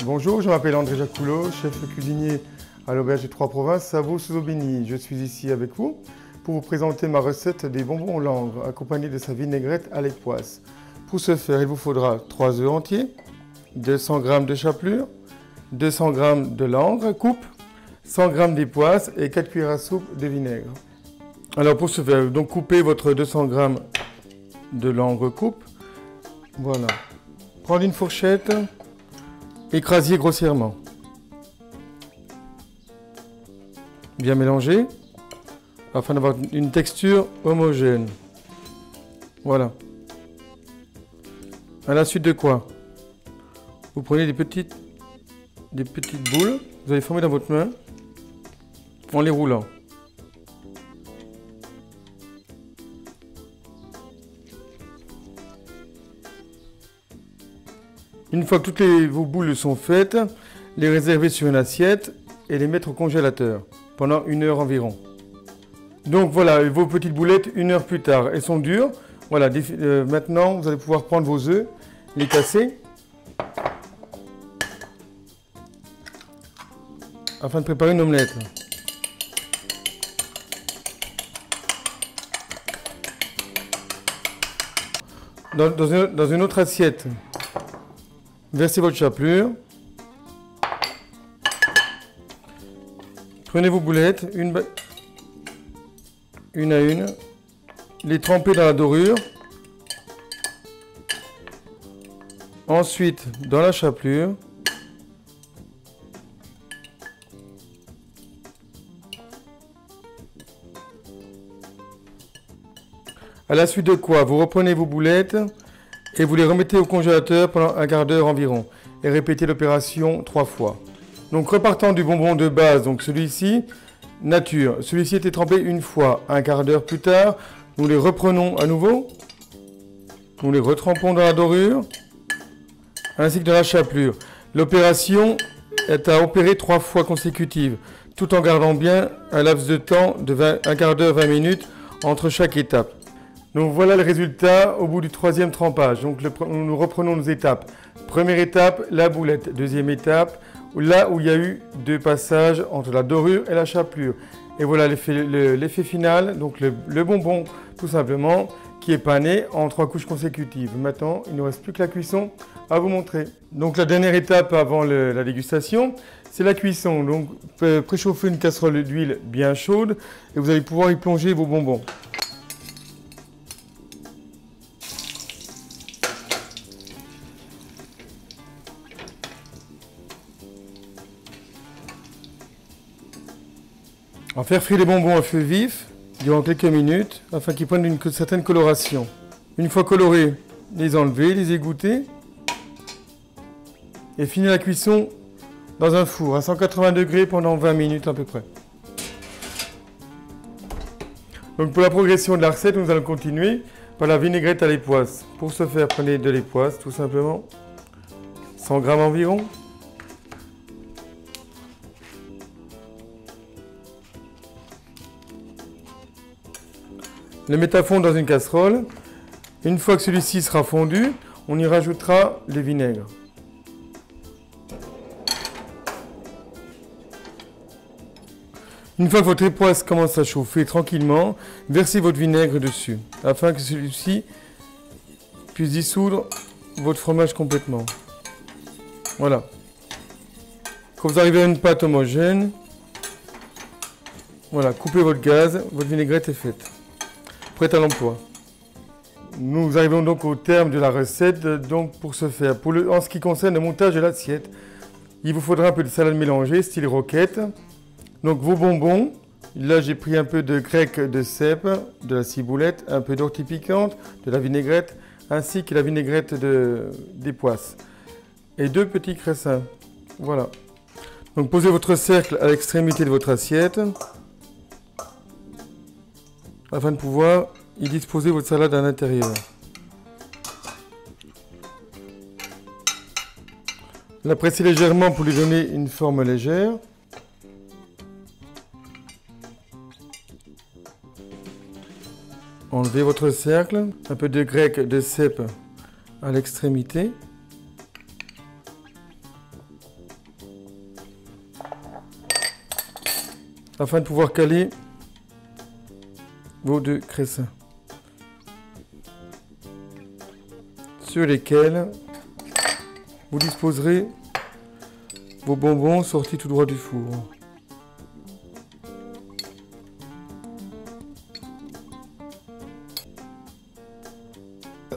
Bonjour, je m'appelle André Jacoulot, chef cuisinier à l'auberge des Trois Provinces à Vaux-sous-Aubigny. Je suis ici avec vous pour vous présenter ma recette des bonbons au langre accompagnée de sa vinaigrette à l'époisse. Pour ce faire, il vous faudra 3 œufs entiers, 200 g de chapelure, 200 g de langre coupe, 100 g d'époisse et 4 cuillères à soupe de vinaigre. Alors pour ce faire, donc coupez votre 200 g de langre coupe. Voilà. Prenez une fourchette. Écrasez grossièrement. Bien mélanger afin d'avoir une texture homogène. Voilà. À la suite de quoi, vous prenez des petites boules, vous allez former dans votre main en les roulant. Une fois que toutes vos boules sont faites, les réserver sur une assiette et les mettre au congélateur pendant 1 heure environ. Donc voilà, vos petites boulettes 1 heure plus tard, elles sont dures. Voilà, maintenant vous allez pouvoir prendre vos œufs, les casser afin de préparer une omelette. Dans une autre assiette, versez votre chapelure. Prenez vos boulettes, une à une. Les trempez dans la dorure. Ensuite, dans la chapelure. À la suite de quoi, vous reprenez vos boulettes et vous les remettez au congélateur pendant un quart d'heure environ et répétez l'opération 3 fois. Donc repartant du bonbon de base, donc celui-ci, nature, celui-ci était trempé une fois. Un quart d'heure plus tard, nous les reprenons à nouveau, nous les retrempons dans la dorure ainsi que dans la chapelure. L'opération est à opérer 3 fois consécutives tout en gardant bien un laps de temps de un quart d'heure, 20 minutes entre chaque étape. Donc voilà le résultat au bout du 3e trempage. Donc nous reprenons nos étapes. Première étape, la boulette. Deuxième étape, là où il y a eu 2 passages entre la dorure et la chapelure. Et voilà l'effet final, donc le bonbon tout simplement, qui est pané en 3 couches consécutives. Maintenant, il ne reste plus que la cuisson à vous montrer. Donc la dernière étape avant la dégustation, c'est la cuisson. Donc préchauffez une casserole d'huile bien chaude et vous allez pouvoir y plonger vos bonbons. On va faire frire les bonbons à feu vif durant quelques minutes afin qu'ils prennent une certaine coloration. Une fois colorés, les enlever, les égoutter et finir la cuisson dans un four à 180 degrés pendant 20 minutes à peu près. Donc pour la progression de la recette, nous allons continuer par la vinaigrette à l'époisse. Pour ce faire, prenez de l'époisse tout simplement, 100 g environ. Le mettez à fondre dans une casserole. Une fois que celui-ci sera fondu, on y rajoutera le vinaigre. Une fois que votre époisse commence à chauffer tranquillement, versez votre vinaigre dessus afin que celui-ci puisse dissoudre votre fromage complètement. Voilà. Quand vous arrivez à une pâte homogène, voilà, coupez votre gaz, votre vinaigrette est faite. Prête à l'emploi. Nous arrivons donc au terme de la recette. Donc pour ce faire, en ce qui concerne le montage de l'assiette, il vous faudra un peu de salade mélangée, style roquette. Donc vos bonbons, là j'ai pris un peu de grec de cèpe, de la ciboulette, un peu d'ortie piquante, de la vinaigrette, ainsi que la vinaigrette d'époisse. Et 2 petits cressins. Voilà. Donc posez votre cercle à l'extrémité de votre assiette, afin de pouvoir y disposer votre salade à l'intérieur. La pressez légèrement pour lui donner une forme légère. Enlevez votre cercle, un peu de grec de cèpe à l'extrémité. afin de pouvoir caler vos 2 cressins sur lesquels vous disposerez vos bonbons sortis tout droit du four.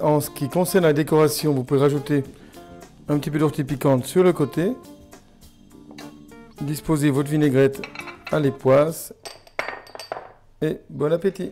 En ce qui concerne la décoration, vous pouvez rajouter un petit peu d'ortie piquante sur le côté. Disposez votre vinaigrette à l'époisse et bon appétit!